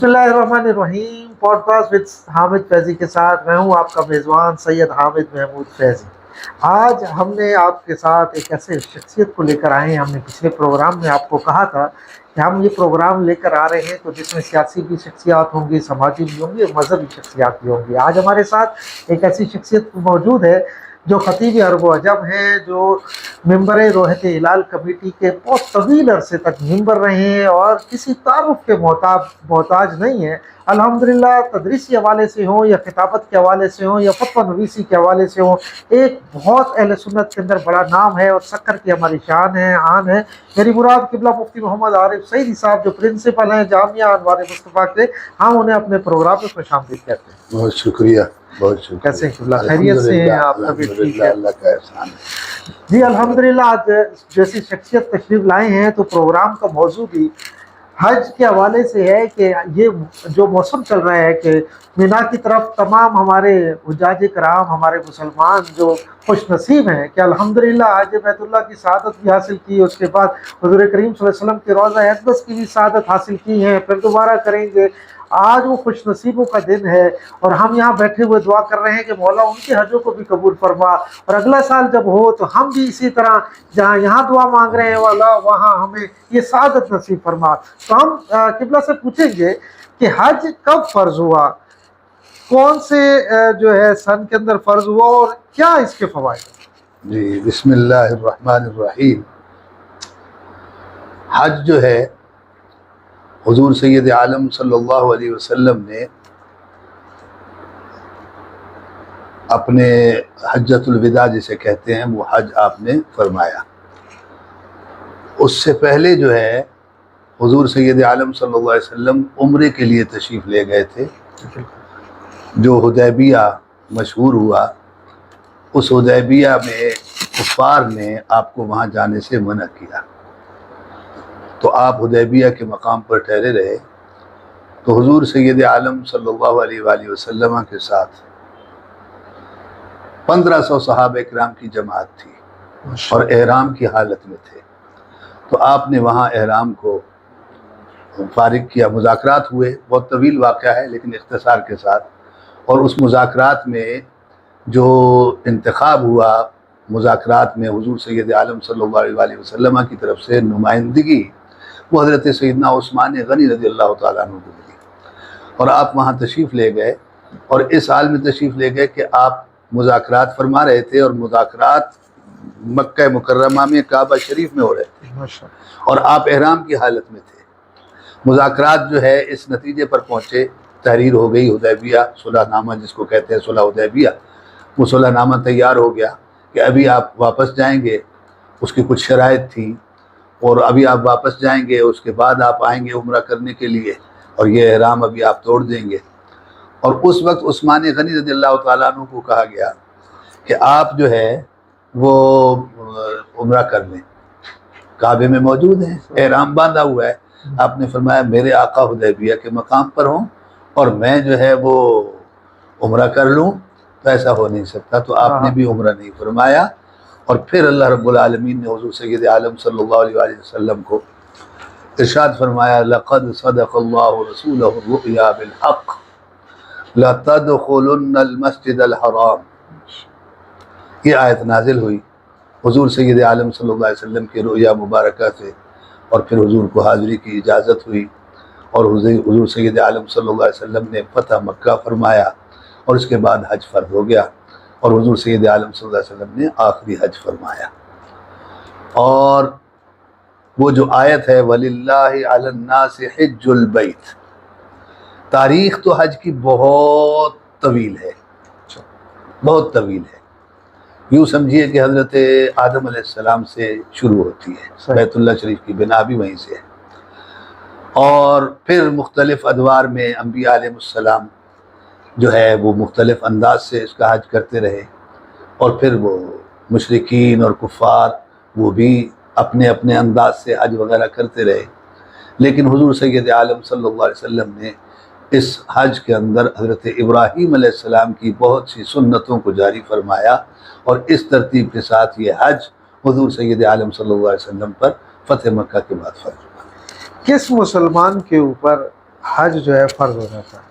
بسم اللہ الرحمن الرحیم، podcast with Hamid Faizi کے ساتھ میں ہوں آپ کا میزبان سید حامد محمود فیضی۔ آج ہم نے آپ کے ساتھ ایک ایسے شخصیت کو لے کر آئے ہیں۔ ہم نے پچھلے پروگرام میں آپ کو کہا تھا کہ ہم یہ پروگرام لے کر آ رہے ہیں تو جس میں سیاسی بھی شخصیات ہوں گی، سماجی بھی ہوں گی اور مذہبی شخصیات بھی ہوں گی۔ آج ہمارے ساتھ ایک ایسی شخصیت موجود ہے جو خطیب عرب و عجم ہیں، جو ممبر روحت ہلال کمیٹی کے بہت طویل عرصے تک ممبر رہے ہیں اور کسی تعارف کے محتاج نہیں ہیں۔ الحمدللہ تدریسی حوالے سے ہوں یا خطابت کے حوالے سے ہوں یا فتویٰ نویسی کے حوالے سے ہوں، ایک بہت اہل سنت کے اندر بڑا نام ہے اور سکر کی ہماری شان ہے، آن ہے۔ میری مراد قبلہ مفتی محمد عارف سعیدی صاحب جو پرنسپل ہیں جامعہ انوار مصطفیٰ کے، ہم انہیں اپنے پروگرام میں خوش آمدید کہتے ہیں۔ بہت شکریہ، بہت شکریہ۔ کیسے ہیں قبلہ؟ خیریت سے ہیں آپ؟ طبیعت ٹھیک ہے؟ اللہ کا احسان ہے جی الحمدللہ۔ آج جیسی شخصیت تشریف لائے ہیں تو پروگرام کا موضوع بھی حج کے حوالے سے ہے کہ یہ جو موسم چل رہا ہے کہ مینا کی طرف تمام ہمارے حجاج کرام، ہمارے مسلمان جو خوش نصیب ہیں کہ الحمدللہ آج بیت اللہ کی سعادت بھی حاصل کی، اس کے بعد حضور کریم صلی اللہ علیہ وسلم کے روضہ اقدس کی بھی سعادت حاصل کی ہیں، پھر دوبارہ کریں گے۔ آج وہ خوش نصیبوں کا دن ہے اور ہم یہاں بیٹھے ہوئے دعا کر رہے ہیں کہ مولا ان کے حجوں کو بھی قبول فرما، اور اگلا سال جب ہو تو ہم بھی اسی طرح جہاں یہاں دعا مانگ رہے ہیں والا وہاں ہمیں یہ سعادت نصیب فرما۔ تو ہم قبلہ سے پوچھیں گے کہ حج کب فرض ہوا، کون سے جو ہے سن کے اندر فرض ہوا اور کیا اس کے فوائد ہیں؟ جی بسم اللہ الرحمن الرحیم۔ حج جو ہے حضور سید عالم صلی اللہ علیہ وسلم نے اپنے حجۃ الوداع جسے کہتے ہیں وہ حج آپ نے فرمایا۔ اس سے پہلے جو ہے حضور سید عالم صلی اللہ علیہ وسلم عمرے کے لیے تشریف لے گئے تھے، جو حدیبیہ مشہور ہوا۔ اس حدیبیہ میں کفار نے آپ کو وہاں جانے سے منع کیا، تو آپ حدیبیہ کے مقام پر ٹھہرے رہے۔ تو حضور سید عالم صلی اللہ علیہ وآلہ وسلم کے ساتھ 1500 صحابہ کرام کی جماعت تھی اور احرام کی حالت میں تھے۔ تو آپ نے وہاں احرام کو فارغ کیا، مذاکرات ہوئے، بہت طویل واقعہ ہے لیکن اختصار کے ساتھ۔ اور اس مذاکرات میں جو انتخاب ہوا، مذاکرات میں حضور سید عالم صلی اللہ علیہ وآلہ وسلم کی طرف سے نمائندگی وہ حضرت سیدنا عثمان غنی رضی اللہ تعالیٰ عنہ کو ملی، اور آپ وہاں تشریف لے گئے اور اس حال میں تشریف لے گئے کہ آپ مذاکرات فرما رہے تھے، اور مذاکرات مکہ مکرمہ میں کعبہ شریف میں ہو رہے تھے اور آپ احرام کی حالت میں تھے۔ مذاکرات جو ہے اس نتیجے پر پہنچے، تحریر ہو گئی حدیبیہ صلح نامہ جس کو کہتے ہیں صلح حدیبیہ، وہ صلح نامہ تیار ہو گیا کہ ابھی آپ واپس جائیں گے، اس کی کچھ شرائط تھیں، اور ابھی آپ واپس جائیں گے اس کے بعد آپ آئیں گے عمرہ کرنے کے لیے، اور یہ احرام ابھی آپ توڑ دیں گے۔ اور اس وقت عثمان غنی رضی اللہ تعالیٰ عنہ کو کہا گیا کہ آپ جو ہے وہ عمرہ کر لیں، کعبے میں موجود ہیں، احرام باندھا ہوا ہے۔ آپ نے فرمایا میرے آقا حدیبیہ کے مقام پر ہوں اور میں جو ہے وہ عمرہ کر لوں، تو ایسا ہو نہیں سکتا۔ تو آپ نے بھی عمرہ نہیں فرمایا، اور پھر اللہ رب العالمین نے حضور سید عالم صلی اللہ علیہ وآلہ وسلم کو ارشاد فرمایا لقد صدق اللہ رسولہ الرؤیا بالحق لتدخلن المسجد الحرام۔ یہ آیت نازل ہوئی حضور سید عالم صلی اللہ علیہ وسلم کی رؤیا مبارکہ سے، اور پھر حضور کو حاضری کی اجازت ہوئی، اور حضور سید عالم صلی اللہ علیہ وسلم نے فتح مکہ فرمایا، اور اس کے بعد حج فرض ہو گیا، اور حضور سید عالم صلی اللہ علیہ وسلم نے آخری حج فرمایا۔ اور وہ جو آیت ہے وَلِلَّهِ عَلَى النَّاسِ حِجُّ الْبَيْتِ، تاریخ تو حج کی بہت طویل ہے، بہت طویل ہے۔ یوں سمجھیے کہ حضرت آدم علیہ السلام سے شروع ہوتی ہے، بیت اللہ شریف کی بنا بھی وہیں سے ہے، اور پھر مختلف ادوار میں انبیاء علیہ السلام جو ہے وہ مختلف انداز سے اس کا حج کرتے رہے، اور پھر وہ مشرکین اور کفار وہ بھی اپنے اپنے انداز سے حج وغیرہ کرتے رہے۔ لیکن حضور سید عالم صلی اللہ علیہ وسلم نے اس حج کے اندر حضرت ابراہیم علیہ السلام کی بہت سی سنتوں کو جاری فرمایا، اور اس ترتیب کے ساتھ یہ حج حضور سید عالم صلی اللہ علیہ وسلم پر فتح مکہ کے بعد فرض ہوا۔ کس مسلمان کے اوپر حج جو ہے فرض ہو جاتا ہے۔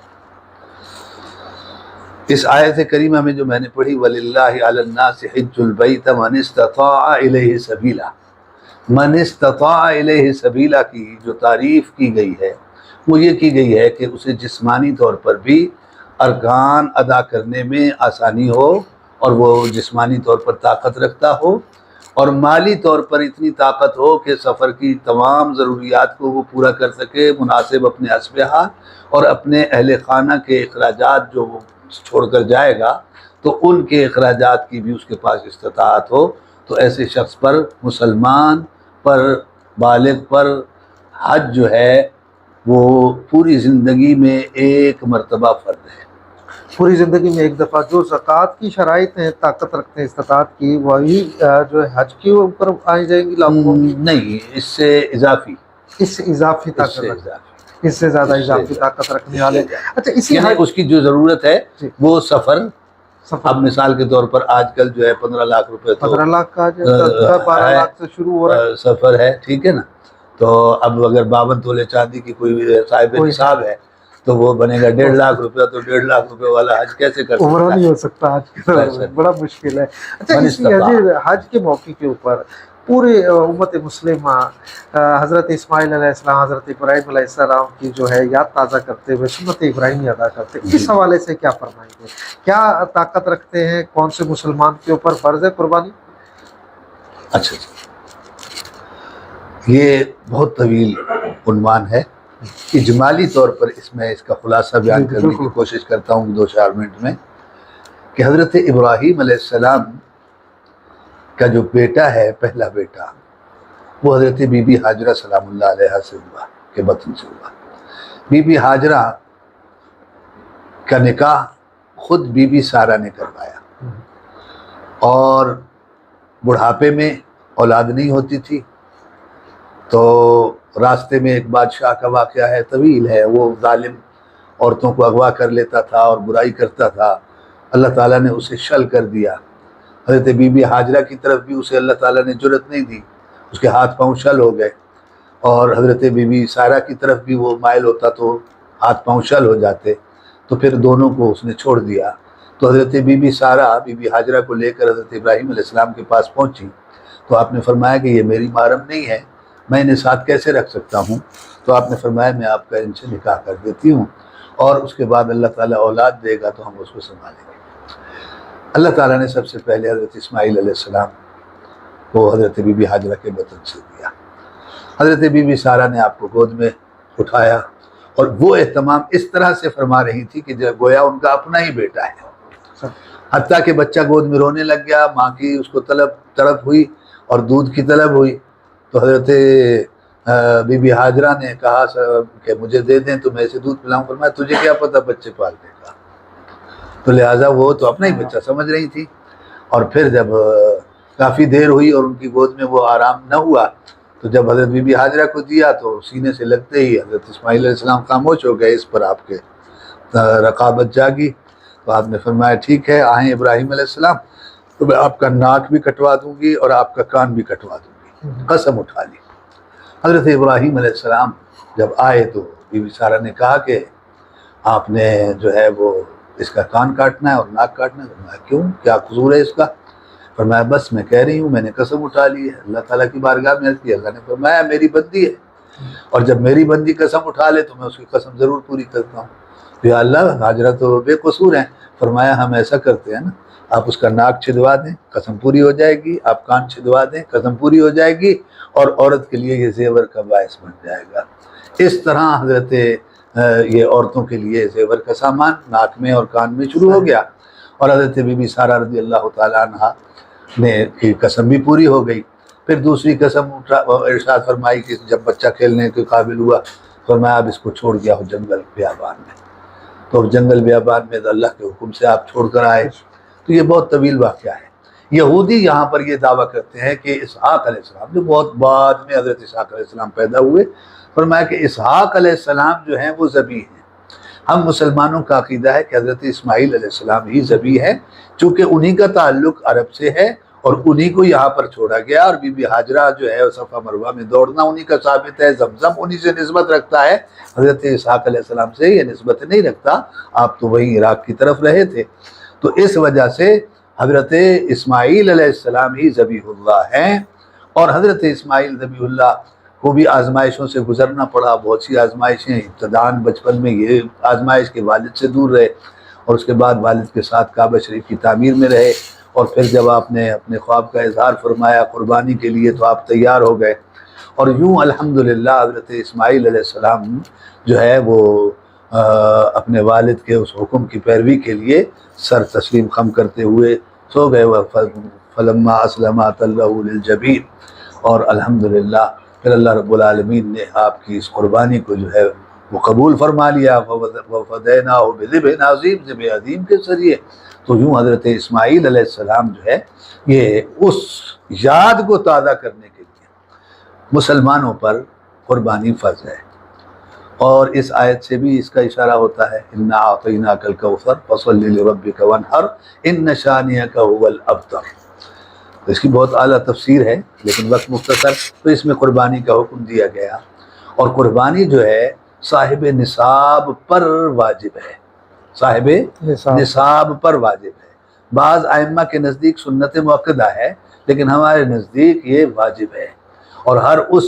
اس آیت کریمہ میں جو میں نے پڑھی وَلِلَّهِ عَلَى النَّاسِ حِجُّ الْبَيْتَ مَنِ اسْتَطَاعَ إِلَيْهِ سَبِيلًا، من استطاع الیہ سبیلا کی جو تعریف کی گئی ہے وہ یہ کی گئی ہے کہ اسے جسمانی طور پر بھی ارکان ادا کرنے میں آسانی ہو اور وہ جسمانی طور پر طاقت رکھتا ہو، اور مالی طور پر اتنی طاقت ہو کہ سفر کی تمام ضروریات کو وہ پورا کر سکے، مناسب اپنے اسبحہ اور اپنے اہل خانہ کے اخراجات جو وہ چھوڑ کر جائے گا تو ان کے اخراجات کی بھی اس کے پاس استطاعت ہو، تو ایسے شخص پر، مسلمان پر، بالغ پر حج جو ہے وہ پوری زندگی میں ایک مرتبہ فرض ہے۔ پوری زندگی میں ایک دفعہ جو زکوٰۃ کی شرائط ہیں، طاقت رکھتے ہیں استطاعت کی، وہی جو ہے حج کے اوپر آئی جائیں گی لاکھوں؟ نہیں، اس سے اضافی، اس سے اضافی اس طاقت سے رکھتے ہیں، اضافی، اس سے زیادہ اس سے اضافی اضافی، طاقت رکھنے والے۔ اچھا اسی یعنی حج اس کی جو ضرورت ہے جی، وہ سفر، سفر اب مثال کے طور پر آج کل جو ہے 15 لاکھ روپے تو 15 لاکھ کا جو 12 ہے، لاکھ سے شروع ہو رہا ہے۔ سفر ہے، ٹھیک ہے نا، تو اب اگر 52 تولے چاندی کی کوئی صاحب کوئی نصاب ہے تو وہ بنے گا 1.5 لاکھ روپیہ، تو 1.5 لاکھ روپے والا حج کیسے کر عمرہ سکتا نہیں ہے؟ ہو سکتا حج کے دور میں، بڑا مشکل ہے۔ اچھا من اسی استطاع۔ حج کے موقع کے اوپر پورے امت مسلمہ حضرت اسماعیل علیہ السلام، حضرت ابراہیم علیہ السلام کی جو ہے یاد تازہ کرتے ہوئے سنت ابراہیمی ادا کرتے ہیں، اس حوالے سے کیا فرمائیں گے؟ کیا طاقت رکھتے ہیں؟ کون سے مسلمان کے اوپر فرض ہے قربانی؟ اچھا جی، یہ بہت طویل عنوان ہے، اجمالی طور پر اس میں اس کا خلاصہ بیان کرنے کی کوشش کرتا ہوں 2-4 منٹ میں، کہ حضرت ابراہیم علیہ السلام کا جو بیٹا ہے، پہلا بیٹا، وہ حضرت بی بی ہاجرہ سلام اللہ علیہ سے ہوا، کے بطن سے ہوا۔ بی بی ہاجرہ کا نکاح خود بی بی سارہ نے کروایا، اور بڑھاپے میں اولاد نہیں ہوتی تھی، تو راستے میں ایک بادشاہ کا واقعہ ہے، طویل ہے، وہ ظالم عورتوں کو اغوا کر لیتا تھا اور برائی کرتا تھا، اللہ تعالیٰ نے اسے شل کر دیا۔ حضرت بی بی ہاجرہ کی طرف بھی اسے اللہ تعالیٰ نے جرت نہیں دی، اس کے ہاتھ پاؤں شل ہو گئے، اور حضرت بی بی سارہ کی طرف بھی وہ مائل ہوتا تو ہاتھ پاؤں شل ہو جاتے، تو پھر دونوں کو اس نے چھوڑ دیا۔ تو حضرت بی بی سارہ بی بی ہاجرہ کو لے کر حضرت ابراہیم علیہ السلام کے پاس پہنچی، تو آپ نے فرمایا کہ یہ میری محرم نہیں ہے، میں انہیں ساتھ کیسے رکھ سکتا ہوں؟ تو آپ نے فرمایا میں آپ کا ان سے نکاح کر دیتی ہوں، اور اس کے بعد اللہ تعالیٰ اولاد دے گا تو ہم اس کو سنبھالیں گے۔ اللہ تعالیٰ نے سب سے پہلے حضرت اسماعیل علیہ السلام کو حضرت بی بی ہاجرہ کے بطن سے دیا۔ حضرت بی بی سارہ نے آپ کو گود میں اٹھایا، اور وہ اہتمام اس طرح سے فرما رہی تھی کہ گویا ان کا اپنا ہی بیٹا ہے، حتیٰ کہ بچہ گود میں رونے لگ گیا، ماں کی اس کو تڑپ ہوئی اور دودھ کی طلب ہوئی، تو حضرت بی بی ہاجرہ نے کہا کہ مجھے دے دیں تو میں اسے دودھ پلاؤں۔ فرمایا تجھے کیا پتہ بچے پالنے کا؟ تو لہٰذا وہ تو اپنا ہی بچہ سمجھ رہی تھی، اور پھر جب کافی دیر ہوئی اور ان کی گود میں وہ آرام نہ ہوا، تو جب حضرت بی بی ہاجرہ کو دیا تو سینے سے لگتے ہی حضرت اسماعیل علیہ السلام خاموش ہو گئے، اس پر آپ کے رقابت جاگی۔ تو آپ نے فرمایا ٹھیک ہے، آئیں ابراہیم علیہ السلام، تو میں آپ کا ناک بھی کٹوا دوں گی اور آپ کا کان بھی کٹوا دوں گی۔ قسم اٹھا لی۔ حضرت ابراہیم علیہ السلام جب آئے تو بی بی سارہ نے کہا کہ آپ نے جو ہے وہ اس کا کان کاٹنا ہے اور ناک کاٹنا ہے۔ فرمایا کیوں، کیا قصور ہے اس کا؟ فرمایا بس میں کہہ رہی ہوں، میں نے قسم اٹھا لی ہے، اللہ تعالیٰ کی بارگاہ میں عرض کی، اللہ نے فرمایا میری بندی ہے، اور جب میری بندی قسم اٹھا لے تو میں اس کی قسم ضرور پوری کرتا ہوں۔ یا اللہ، ہاجرہ تو بے قصور ہیں۔ فرمایا ہم ایسا کرتے ہیں نا، آپ اس کا ناک چھدوا دیں، قسم پوری ہو جائے گی، آپ کان چھدوا دیں، قسم پوری ہو جائے گی، اور عورت کے لیے یہ زیور کا باعث بن جائے گا۔ اس طرح حضرت یہ عورتوں کے لیے زیور کا سامان ناک میں اور کان میں شروع ہو گیا، اور حضرت بی بی سارہ رضی اللہ تعالیٰ عنہ نے کی قسم بھی پوری ہو گئی۔ پھر دوسری قسم ارشاد فرمائی کہ جب بچہ کھیلنے کے قابل ہوا، فرمایا اب اس کو چھوڑ گیا ہو جنگل بیابان میں، تو جنگل بیابان میں اللہ کے حکم سے آپ چھوڑ کر آئے۔ تو یہ بہت طویل واقعہ ہے۔ یہودی یہاں پر یہ دعویٰ کرتے ہیں کہ اسحاق علیہ السلام جو بہت بعد میں حضرت اسحاق علیہ السلام پیدا ہوئے، فرمایا کہ اسحاق علیہ السلام جو ہیں وہ ذبیح ہیں۔ ہم مسلمانوں کا عقیدہ ہے کہ حضرت اسماعیل علیہ السلام ہی ذبیح ہے، چونکہ انہی کا تعلق عرب سے ہے، اور انہی کو یہاں پر چھوڑا گیا، اور بی بی حاجرہ جو ہے صفا مروہ میں دوڑنا انہی کا ثابت ہے، زمزم انہی سے نسبت رکھتا ہے، حضرت اسحاق علیہ السلام سے یہ نسبت نہیں رکھتا، آپ تو وہیں عراق کی طرف رہے تھے۔ تو اس وجہ سے حضرت اسماعیل علیہ السلام ہی ذبیح اللہ ہیں، اور حضرت اسماعیل ذبیح اللہ کو بھی آزمائشوں سے گزرنا پڑا، بہت سی آزمائشیں، ابتداً بچپن میں یہ آزمائش کے والد سے دور رہے، اور اس کے بعد والد کے ساتھ کعبہ شریف کی تعمیر میں رہے، اور پھر جب آپ نے اپنے خواب کا اظہار فرمایا قربانی کے لیے تو آپ تیار ہو گئے، اور یوں الحمدللہ حضرت اسماعیل علیہ السلام جو ہے وہ اپنے والد کے اس حکم کی پیروی کے لیے سر تسلیم خم کرتے ہوئے سو گئے، فلما اسلما تلہ للجبین، اور الحمدللہ پھر اللہ رب العالمین نے آپ کی اس قربانی کو جو ہے وہ قبول فرما لیا، وفدیناہ بذبح عظیم، ذبح عظیم کے ذریعے۔ تو یوں حضرت اسماعیل علیہ السلام جو ہے یہ اس یاد کو تازہ کرنے کے لیے مسلمانوں پر قربانی فرض ہے، اور اس آیت سے بھی اس کا اشارہ ہوتا ہے، انا اعطیناک الکوثر فصل لربک وانحر ان شانئک هو الابتر۔ تو اس کی بہت اعلیٰ تفسیر ہے لیکن وقت مختصر، تو اس میں قربانی کا حکم دیا گیا، اور قربانی جو ہے صاحب نصاب پر واجب ہے، صاحب نصاب پر واجب ہے۔ بعض ائمہ کے نزدیک سنت مؤکدہ ہے، لیکن ہمارے نزدیک یہ واجب ہے، اور ہر اس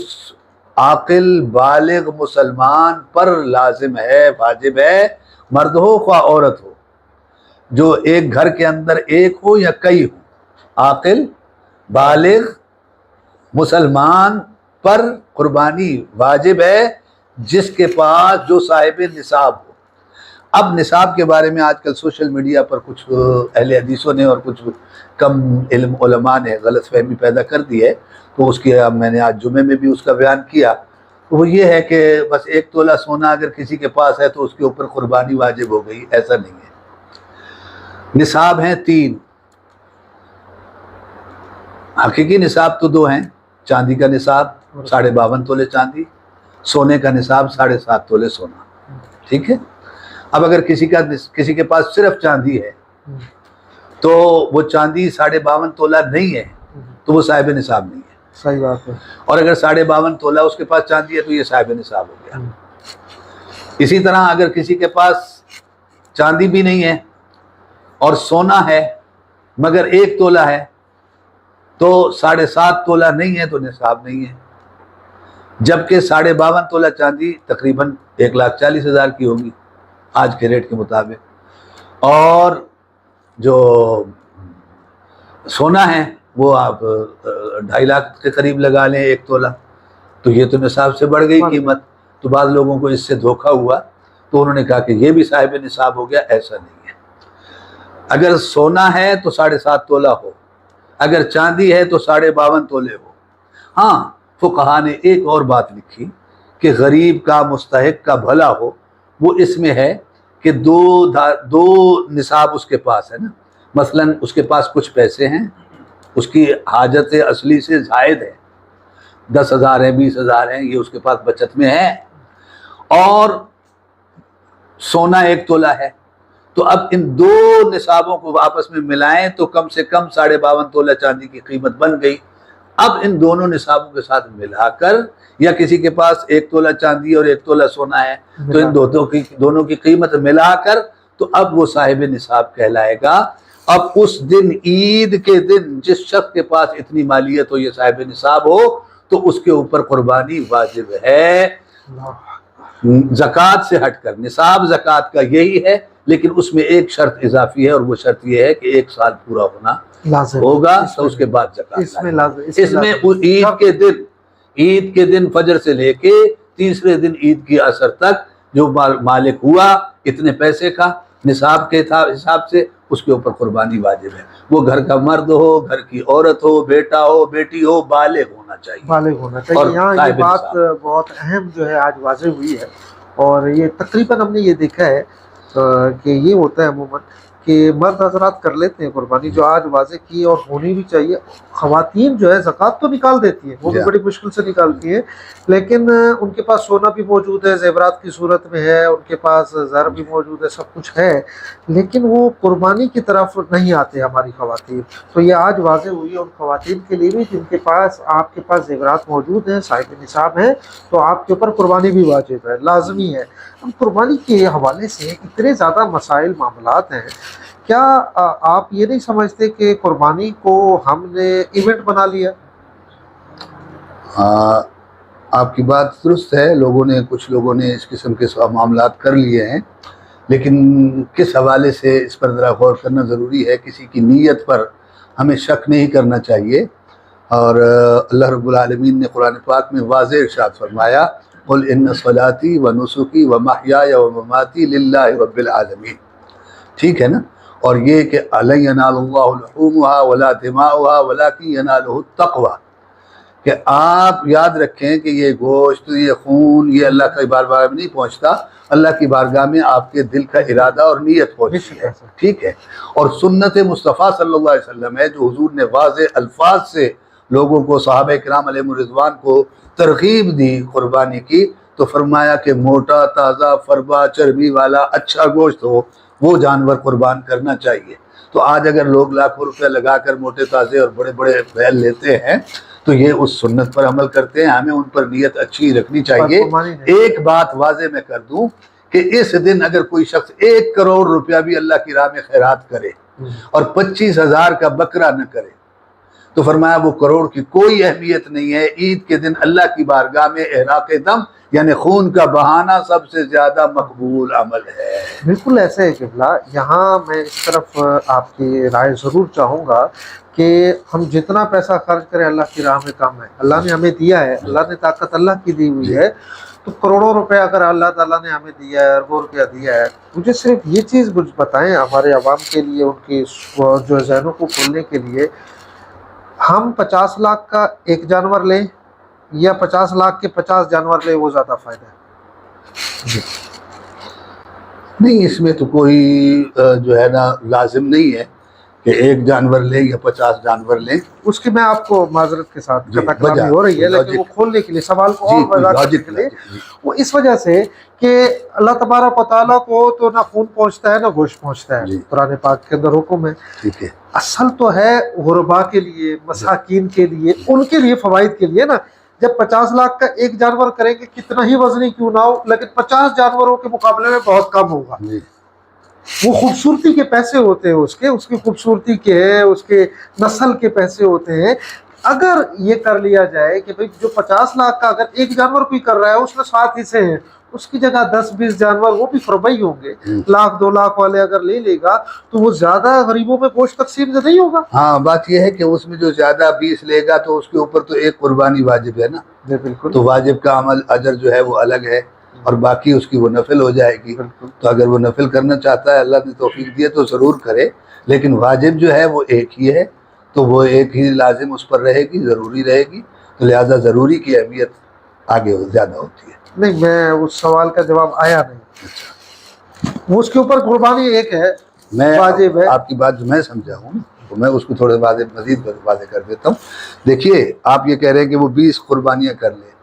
عاقل بالغ مسلمان پر لازم ہے، واجب ہے، مرد ہو خواہ عورت ہو، جو ایک گھر کے اندر ایک ہو یا کئی ہو، عاقل بالغ مسلمان پر قربانی واجب ہے، جس کے پاس جو صاحب نصاب ہو۔ اب نصاب کے بارے میں آج کل سوشل میڈیا پر کچھ اہل حدیثوں نے اور کچھ کم علم علماء نے غلط فہمی پیدا کر دی ہے، تو اس کی میں نے آج جمعے میں بھی اس کا بیان کیا، تو وہ یہ ہے کہ بس 1 تولہ سونا اگر کسی کے پاس ہے تو اس کے اوپر قربانی واجب ہو گئی، ایسا نہیں ہے۔ نصاب ہیں 3، حقیقی نصاب تو 2 ہیں، چاندی کا نصاب 52.5 تولے چاندی، سونے کا نصاب 7.5 تولے سونا، ٹھیک ہے۔ اب اگر کسی کے پاس صرف چاندی ہے تو وہ چاندی 52.5 تولہ نہیں ہے تو وہ صاحب نصاب نہیں ہے، صحیح بات ہے، اور اگر 52.5 تولہ اس کے پاس چاندی ہے تو یہ صاحب نصاب ہو گیا۔ اسی طرح اگر کسی کے پاس چاندی بھی نہیں ہے اور سونا ہے مگر 1 تولہ ہے تو 7.5 تولہ نہیں ہے تو نصاب نہیں ہے، جبکہ 52.5 تولہ چاندی تقریباً 1,40,000 کی ہوگی آج کے ریٹ کے مطابق، اور جو سونا ہے وہ آپ 2.5 لاکھ کے قریب لگا لیں 1 تولہ، تو یہ تو نصاب سے بڑھ گئی قیمت۔ تو بعض لوگوں کو اس سے دھوکہ ہوا تو انہوں نے کہا کہ یہ بھی صاحب نصاب ہو گیا، ایسا نہیں ہے۔ اگر سونا ہے تو 7.5 تولہ ہو، اگر چاندی ہے تو 52.5 تولے ہو۔ ہاں فقہا نے ایک اور بات لکھی کہ غریب کا مستحق کا بھلا ہو، وہ اس میں ہے کہ دو نصاب اس کے پاس ہے نا، مثلا اس کے پاس کچھ پیسے ہیں، اس کی حاجت اصلی سے زائد ہے، 10,000 ہیں 20,000 ہیں، یہ اس کے پاس بچت میں ہے، اور سونا 1 تولہ ہے، تو اب ان 2 نصابوں کو آپس میں ملائیں تو کم سے کم 52.5 تولہ چاندی کی قیمت بن گئی۔ اب ان دونوں نصابوں کے ساتھ ملا کر، یا کسی کے پاس 1 تولہ چاندی اور 1 تولہ سونا ہے تو ان دونوں کی قیمت ملا کر تو اب وہ صاحب نصاب کہلائے گا۔ اب اس دن عید کے دن جس شخص کے پاس اتنی مالیت ہو، یہ صاحب نصاب ہو، تو اس کے اوپر قربانی واجب ہے، زکوٰۃ سے ہٹ کر۔ نصاب زکوٰۃ کا یہی ہے، لیکن اس میں ایک شرط اضافی ہے، اور وہ شرط یہ ہے کہ 1 سال پورا ہونا ہوگا تو اس کے بعد زکوٰۃ۔ اس میں عید کے دن فجر سے لے کے تیسرے دن عید کی عصر تک جو مالک ہوا اتنے پیسے کا نصاب کے حساب سے، اس کے اوپر قربانی واجب ہے۔ وہ گھر کا مرد ہو، گھر کی عورت ہو، بیٹا ہو، بیٹی ہو، بالغ ہونا چاہیے۔ یہاں یہ بات بہت اہم جو ہے آج واضح ہوئی ہے، اور یہ تقریباً ہم نے یہ دیکھا ہے کہ یہ ہوتا ہے عموماً کہ مرد حضرات کر لیتے ہیں قربانی، جو آج واضح کی اور ہونی بھی چاہیے. خواتین جو ہے زکوٰۃ تو نکال دیتی ہیں، وہ بھی بڑی مشکل سے نکالتی ہیں، لیکن ان کے پاس سونا بھی موجود ہے، زیورات کی صورت میں ہے، ان کے پاس زر بھی موجود ہے، سب کچھ ہے، لیکن وہ قربانی کی طرف نہیں آتے ہماری خواتین. تو یہ آج واضح ہوئی ہے ان خواتین کے لیے بھی جن کے پاس آپ کے پاس زیورات موجود ہیں، صاحب نصاب ہیں، تو آپ کے اوپر قربانی بھی واجب ہے، لازمی ہے. اب قربانی کے حوالے سے اتنے زیادہ مسائل معاملات ہیں، کیا آپ یہ نہیں سمجھتے کہ قربانی کو ہم نے ایونٹ بنا لیا؟ آپ کی بات درست ہے، کچھ لوگوں نے اس قسم کے معاملات کر لیے ہیں، لیکن کس حوالے سے اس پر ذرا غور کرنا ضروری ہے. کسی کی نیت پر ہمیں شک نہیں کرنا چاہیے. اور اللہ رب العالمین نے قرآن پاک میں واضح ارشاد فرمایا، قل ان صلاتی و نسکی و محیای و مماتی للہ رب العالمین. ٹھیک ہے نا؟ اور یہ کہ لن ینال اللہ لحومها ولا دماؤها ولکن ینالہ التقوی، کہ آپ یاد رکھیں کہ یہ گوشت، یہ خون، یہ اللہ کی بارگاہ میں نہیں پہنچتا، اللہ کی بارگاہ میں آپ کے دل کا ارادہ اور نیت پہنچتی ہے. ٹھیک ہے؟ اور سنت مصطفیٰ صلی اللہ علیہ وسلم ہے جو حضور نے واضح الفاظ سے لوگوں کو، صحابہ کرام علیہم الرضوان کو ترغیب دی قربانی کی، تو فرمایا کہ موٹا، تازہ، فربا، چربی والا اچھا گوشت ہو وہ جانور قربان کرنا چاہیے. تو آج اگر لوگ لاکھوں روپے لگا کر موٹے تازے اور بڑے بڑے بیل لیتے ہیں تو یہ اس سنت پر عمل کرتے ہیں. ہمیں ان پر نیت اچھی رکھنی چاہیے. ایک بات واضح میں کر دوں کہ اس دن اگر کوئی شخص 1 کروڑ روپیہ بھی اللہ کی راہ میں خیرات کرے اور 25,000 کا بکرا نہ کرے تو فرمایا وہ کروڑ کی کوئی اہمیت نہیں ہے. عید کے دن اللہ کی بارگاہ میں احراق دم یعنی خون کا بہانا سب سے زیادہ مقبول عمل ہے. بالکل ایسے ہے قبلہ. یہاں میں اس طرف آپ کی رائے ضرور چاہوں گا کہ ہم جتنا پیسہ خرچ کریں اللہ کی راہ میں کم ہے. اللہ نے ہمیں دیا ہے، اللہ نے طاقت اللہ کی دی ہوئی ہے، تو کروڑوں روپے اگر اللہ تعالیٰ نے ہمیں دیا ہے، اربوں روپیہ دیا ہے، مجھے صرف یہ چیز کچھ بتائیں ہمارے عوام کے لیے، ان کی جو ذہنوں کو کھولنے کے لیے، ہم 50 لاکھ کا ایک جانور لیں یا 50 لاکھ کے 50 جانور لیں، وہ زیادہ فائدہ ہے؟ نہیں، اس میں تو کوئی جو ہے نا لازم نہیں ہے کہ ایک جانور لیں یا 50 جانور لیں. اس کی میں آپ کو معذرت کے ساتھ قطع کلامی ہو رہی ہے، لیکن وہ کھولنے کے لیے سوال کو اور وضاحت کرنے کے لیے، وہ اس وجہ سے کہ اللہ تبارک و تعالیٰ کو تو نہ خون پہنچتا ہے نہ گوشت پہنچتا ہے. قرآن پاک کے اندر حکم ہے. ٹھیک ہے، اصل تو ہے غربا کے لیے، مساکین کے لیے، ان کے لیے فوائد کے لیے نا. جب 50 لاکھ کا ایک جانور کریں گے کتنا ہی وزنی کیوں نہ ہو، لیکن 50 جانوروں کے مقابلے میں بہت کم ہوگا. وہ خوبصورتی کے پیسے ہوتے ہیں، اس کی خوبصورتی کے ہیں، اس کے نسل کے پیسے ہوتے ہیں. اگر یہ کر لیا جائے کہ بھئی جو 50 لاکھ کا اگر ایک جانور کوئی کر رہا ہے اس میں 7 حصے ہیں، اس کی جگہ 10-20 جانور وہ بھی فربئی ہوں گے، 1,00,000-2 لاکھ والے اگر لے لے گا تو وہ زیادہ غریبوں میں گوشت تقسیم سے نہیں ہوگا. ہاں، بات یہ ہے کہ اس میں جو زیادہ 20 لے گا تو اس کے اوپر تو ایک قربانی واجب ہے نا. بالکل، تو واجب کا عمل اجر جو ہے وہ الگ ہے اور باقی اس کی وہ نفل ہو جائے گی. تو اگر وہ نفل کرنا چاہتا ہے، اللہ نے توفیق دیے تو ضرور کرے، لیکن واجب جو ہے وہ ایک ہی ہے، تو وہ ایک ہی لازم اس پر رہے گی، ضروری رہے گی. تو لہٰذا ضروری کی اہمیت آگے زیادہ ہوتی ہے. نہیں، میں اس سوال کا جواب آیا نہیں. وہ اس کے اوپر قربانی ایک ہے، واجب ہے. آپ کی بات جو میں سمجھا ہوں تو میں اس کو تھوڑے مزید واضح کر دیتا ہوں. دیکھیے، آپ یہ کہہ رہے ہیں کہ وہ 20 قربانیاں کر لیں.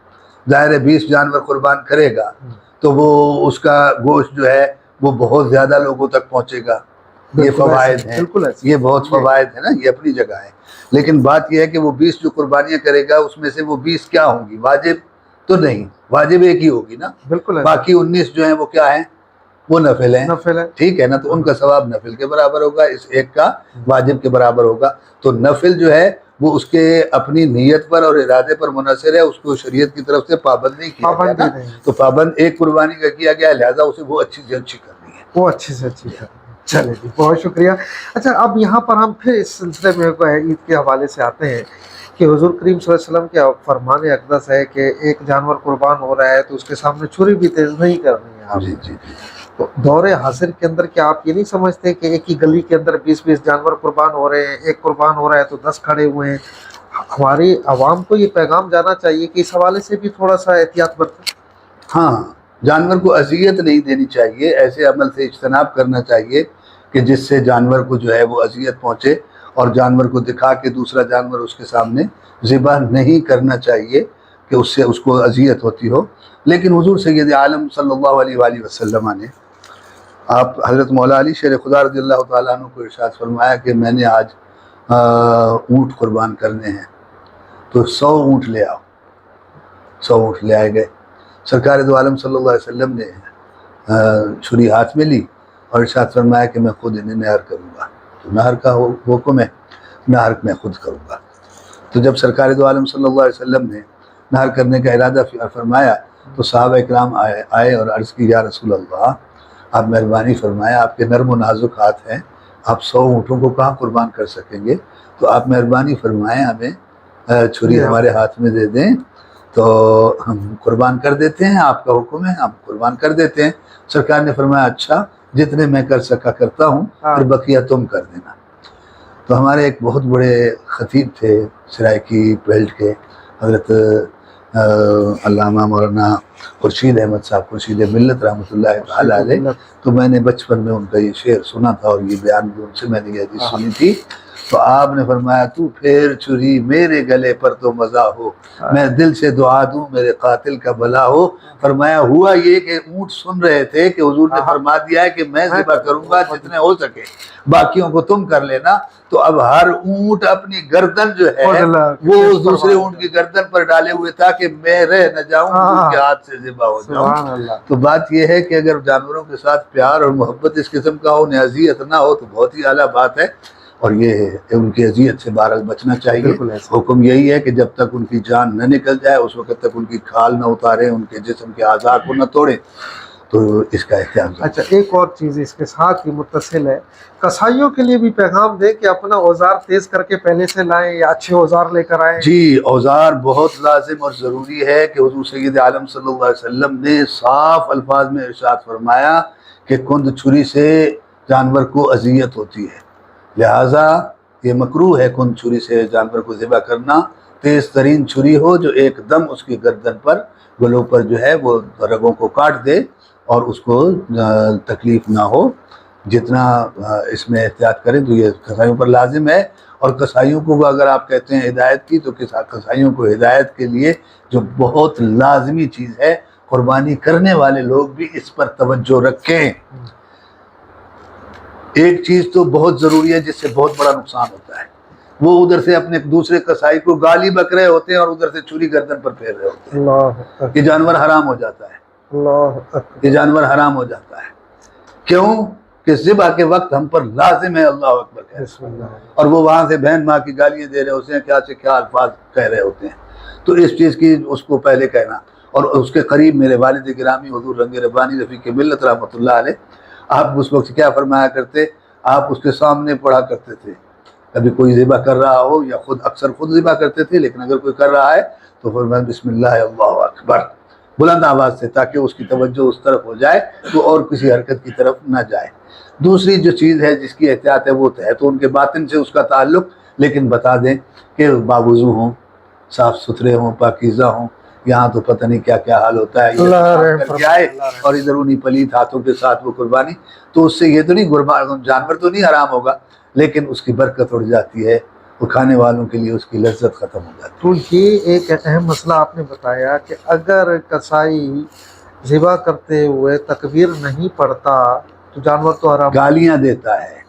ظاہر ہے 20 جانور قربان کرے گا تو وہ اس کا گوشت جو ہے وہ بہت زیادہ لوگوں تک پہنچے گا. یہ فوائد ہیں، یہ بہت فوائد ہیں نا، یہ اپنی جگہ ہے. لیکن بات یہ ہے کہ وہ 20 جو قربانیاں کرے گا اس میں سے وہ 20 کیا ہوں گی؟ واجب تو نہیں، واجب ایک ہی ہوگی نا. بالکل. باقی 19 جو ہیں وہ کیا ہیں؟ وہ نفل ہیں. ٹھیک ہے نا. تو ان کا ثواب نفل کے برابر ہوگا، اس ایک کا واجب کے برابر ہوگا. تو نفل جو ہے وہ اس کے اپنی نیت پر اور ارادے پر منحصر ہے، اس کو شریعت کی طرف سے پابند نہیں کیا گیا نا. تو پابند ایک قربانی کا کیا گیا، لہٰذا اسے وہ اچھی سے اچھی کرنی ہے، وہ اچھی سے اچھی کرنی ہے. چلے جی، بہت شکریہ. اچھا، اب یہاں پر ہم پھر اس سلسلے میں عید کے حوالے سے آتے ہیں کہ حضور کریم صلی اللہ علیہ وسلم کے فرمان اقدس ہے کہ ایک جانور قربان ہو رہا ہے تو اس کے سامنے چھری بھی تیز نہیں کرنی ہے. جی جی. تو دور حاضر کے اندر کیا آپ یہ نہیں سمجھتے کہ ایک ہی گلی کے اندر 20 جانور قربان ہو رہے ہیں، ایک قربان ہو رہا ہے تو 10 کھڑے ہوئے ہیں؟ ہماری عوام کو یہ پیغام جانا چاہیے کہ اس حوالے سے بھی تھوڑا سا احتیاط برتیں. ہاں، جانور کو اذیت نہیں دینی چاہیے، ایسے عمل سے اجتناب کرنا چاہیے کہ جس سے جانور کو جو ہے وہ اذیت پہنچے، اور جانور کو دکھا کے دوسرا جانور اس کے سامنے ذبح نہیں کرنا چاہیے کہ اس سے اس کو اذیت ہوتی ہو۔ لیکن حضور سید عالم صلی اللہ علیہ وآلہ وسلم نے، آپ حضرت مولا علی شیر خدا رضی اللہ تعالیٰ عنہ کو ارشاد فرمایا کہ میں نے آج اونٹ قربان کرنے ہیں، تو 100 اونٹ لے آؤ۔ 100 اونٹ لے آئے گئے۔ سرکار دو عالم صلی اللہ علیہ وسلم نے چھری ہاتھ میں لی اور ارشاد فرمایا کہ میں خود انہیں نہر کروں گا، تو نہر کا حکم ہے، نہر میں خود کروں گا۔ تو جب سرکار دو عالم صلی اللہ علیہ وسلم نے نہر کرنے کا ارادہ فرمایا تو صحابہ اکرام آئے اور عرض کی یا رسول اللہ، آپ مہربانی فرمائیں، آپ کے نرم و نازک ہاتھ ہیں، آپ 100 اونٹوں کو کہاں قربان کر سکیں گے، تو آپ مہربانی فرمائیں ہمیں چھری ہمارے ہاتھ میں دے دیں تو ہم قربان کر دیتے ہیں، آپ کا حکم ہے ہم قربان کر دیتے ہیں۔ سرکار نے فرمایا اچھا، جتنے میں کر سکا کرتا ہوں، پھر بقیہ تم کر دینا۔ تو ہمارے ایک بہت بڑے خطیب تھے سرائکی بیلٹ کے، حضرت علامہ مولانا خورشید احمد صاحب، خورشید ملت رحمۃ اللہ تعالی علیہ، تو میں نے بچپن میں ان کا یہ شعر سنا تھا اور یہ بیان بھی ان سے میں نے یہ حدیث سنی تھی۔ تو آپ نے فرمایا تو پھیر چھری میرے گلے پر تو مزہ ہو، میں دل سے دعا دوں میرے قاتل کا بھلا ہو۔ فرمایا ہوا یہ کہ اونٹ سن رہے تھے کہ حضور نے فرما دیا ہے کہ میں ذبح کروں گا جتنے ہو سکے، باقیوں کو تم کر لینا۔ تو اب ہر اونٹ اپنی گردن جو ہے وہ اس دوسرے اونٹ کی گردن پر ڈالے ہوئے تھا کہ میں رہ نہ جاؤں، ان کے ہاتھ سے ذبح ہو جاؤں۔ تو بات یہ ہے کہ اگر جانوروں کے ساتھ پیار اور محبت اس قسم کا ہو، انہیں اذیت نہ ہو، تو بہت ہی اعلیٰ بات ہے، اور یہ ہے ان کی اذیت سے بہرحال بچنا چاہیے۔ حکم یہی ہے کہ جب تک ان کی جان نہ نکل جائے اس وقت تک ان کی کھال نہ اتاریں، ان کے جسم کے اعضاء کو نہ توڑیں، تو اس کا احتیاط۔ اچھا، ایک اور چیز اس کے ساتھ ہی متصل ہے، کسائیوں کے لیے بھی پیغام دے کہ اپنا اوزار تیز کر کے پہلے سے لائیں یا اچھے اوزار لے کر آئیں۔ جی، اوزار بہت لازم اور ضروری ہے کہ حضور سید عالم صلی اللہ علیہ وسلم نے صاف الفاظ میں ارشاد فرمایا کہ کند چھری سے جانور کو اذیت ہوتی ہے، لہٰذا یہ مکروہ ہے کند چھری سے جانور کو ذبح کرنا۔ تیز ترین چھری ہو جو ایک دم اس کی گردن پر، گلوں پر جو ہے وہ رگوں کو کاٹ دے اور اس کو تکلیف نہ ہو، جتنا اس میں احتیاط کریں تو یہ کسائیوں پر لازم ہے۔ اور کسائیوں کو اگر آپ کہتے ہیں ہدایت کی، تو کسائیوں کو ہدایت کے لیے جو بہت لازمی چیز ہے، قربانی کرنے والے لوگ بھی اس پر توجہ رکھیں۔ ایک چیز تو بہت ضروری ہے جس سے بہت بڑا نقصان ہوتا ہے، وہ ادھر سے اپنے دوسرے کسائی کو گالی بک رہے ہوتے ہیں اور ادھر سے چھری گردن پر پھیر رہے ہوتے ہیں۔ یہ جانور حرام ہو جاتا ہے، یہ جانور حرام ہو جاتا ہے۔ کیوں کہ ذبح کے وقت ہم پر لازم ہے اللہ اکبر کہنا، اور وہ وہاں سے بہن ماں کی گالیاں دے رہے ہوتے ہیں، کیا سے کیا الفاظ کہہ رہے ہوتے ہیں۔ تو اس چیز کی اس کو پہلے کہنا۔ اور اس کے قریب میرے والد گرامی حضور رنگ ربانی رفیق ملت رحمۃ اللہ علیہ، آپ اس وقت کیا فرمایا کرتے، آپ اس کے سامنے پڑھا کرتے تھے، کبھی کوئی ذبح کر رہا ہو یا خود اکثر خود ذبح کرتے تھے، لیکن اگر کوئی کر رہا ہے تو فرمایا بسم اللہ اللہ اکبر بلند آواز سے، تاکہ اس کی توجہ اس طرف ہو جائے تو اور کسی حرکت کی طرف نہ جائے۔ دوسری جو چیز ہے جس کی احتیاط ہے وہ ہے تو ان کے باطن سے اس کا تعلق، لیکن بتا دیں کہ باوضو ہوں، صاف ستھرے ہوں، پاکیزہ ہوں۔ یہاں تو پتہ نہیں کیا کیا حال ہوتا ہے، یہ کر کے آئے اور ادھر انہیں پلیت ہاتھوں کے ساتھ وہ قربانی، تو اس سے یہ تو نہیں جانور تو نہیں حرام ہوگا، لیکن اس کی برکت اڑ جاتی ہے، وہ کھانے والوں کے لیے اس کی لذت ختم ہو جاتی ہے۔ تو یہ ایک اہم مسئلہ آپ نے بتایا کہ اگر کسائی ذبح کرتے ہوئے تکبیر نہیں پڑھتا تو جانور تو حرام، گالیاں دیتا ہے،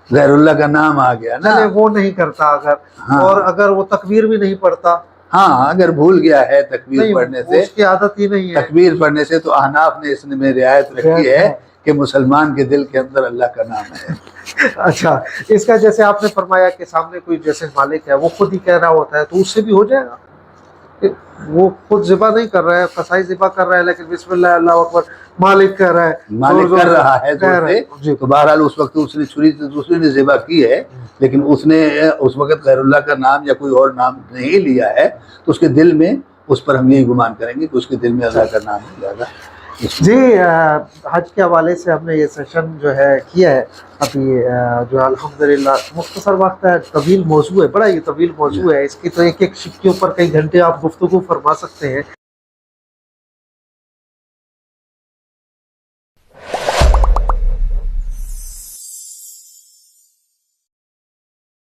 غیر اللہ کا نام آ گیا نا، وہ نہیں کرتا اگر، اور اگر وہ تکبیر بھی نہیں پڑھتا، ہاں اگر بھول گیا ہے تکبیر پڑھنے سے، اس کی عادت ہی نہیں ہے تکبیر پڑھنے سے، تو احناف نے اس میں رعایت رکھی ہے کہ مسلمان کے دل کے اندر اللہ کا نام ہے۔ اچھا، اس کا جیسے آپ نے فرمایا کہ سامنے کوئی جیسے مالک ہے وہ خود ہی کہہ رہا ہوتا ہے، تو اس سے بھی ہو جائے گا کہ وہ خود ذبح نہیں کر رہا ہے، کسائی ذبح کر رہا ہے لیکن بسم اللہ اللہ اکبر مالک کہہ رہا ہے، مالک کر رہا ہے تو بہرحال اس وقت اس نے چھری سے دوسرے نے ذبح کی ہے، لیکن اس نے اس وقت غیر اللہ کا نام یا کوئی اور نام نہیں لیا ہے، تو اس کے دل میں اس پر ہم یہی گمان کریں گے کہ اس کے دل میں اللہ کا نام ہے زیادہ۔ جی، حج کے حوالے سے ہم نے یہ سیشن جو ہے کیا ہے ابھی، جو الحمدللہ مختصر وقت ہے، طویل موضوع ہے، بڑا یہ طویل موضوع ہے، اس کی تو ایک ایک شق کے اوپر کئی گھنٹے آپ گفتگو فرما سکتے ہیں۔